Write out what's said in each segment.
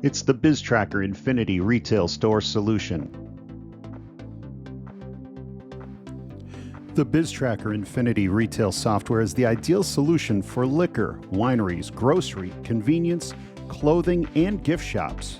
It's the Biztracker Infinity retail store solution. The Biztracker Infinity retail software is the ideal solution for liquor, wineries, grocery, convenience, clothing, and gift shops.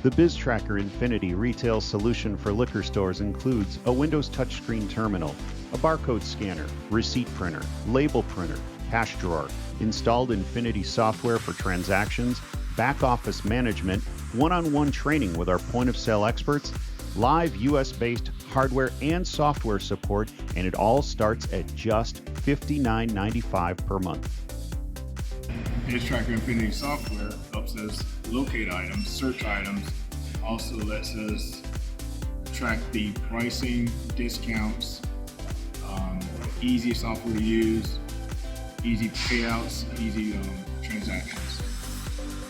The Biztracker Infinity retail solution for liquor stores includes a Windows touchscreen terminal, a barcode scanner, receipt printer, label printer, cash drawer, installed Infinity software for transactions, Backoffice Management, one-on-one training with our point-of-sale experts, live US-based hardware and software support, and it all starts at just $59.95 per month. Biztracker Infinity software helps us locate items, search items, also lets us track the pricing, discounts, easy software to use, easy payouts, easy transactions.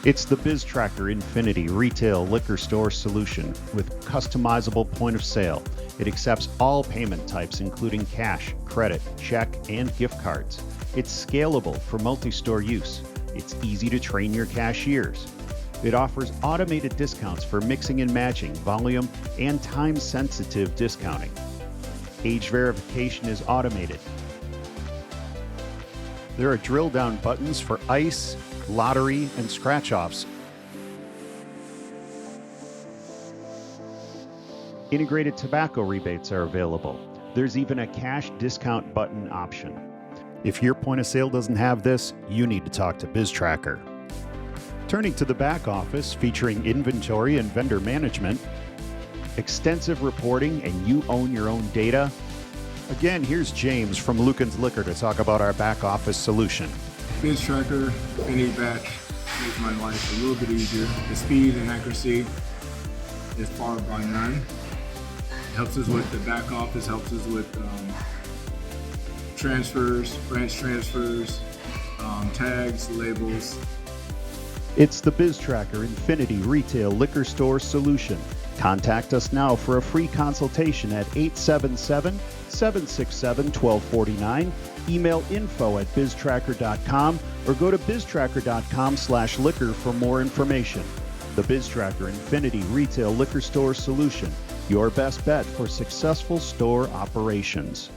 It's the Biztracker Infinity retail liquor store solution with customizable point of sale. It accepts all payment types including cash, credit, check, and gift cards. It's scalable for multi-store use. It's easy to train your cashiers. It offers automated discounts for mixing and matching, volume, and time-sensitive discounting. Age verification is automated. There are drill-down buttons for ice, lottery, and scratch-offs. Integrated tobacco rebates are available. There's even a cash discount button option. If your point of sale doesn't have this, you need to talk to Biztracker. Turning to the back office, featuring inventory and vendor management, extensive reporting, and you own your own data. Again, here's James from Lucan's Liquor to talk about our back office solution. Biztracker Infinity Batch makes my life a little bit easier. The speed and accuracy is far by none. It helps us with the back office, helps us with transfers, branch transfers, tags, labels. It's the Biztracker Infinity retail liquor store solution. Contact us now for a free consultation at 877-767-1249. Email info@biztracker.com or go to biztracker.com/liquor for more information. The Biztracker Infinity retail liquor store solution, your best bet for successful store operations.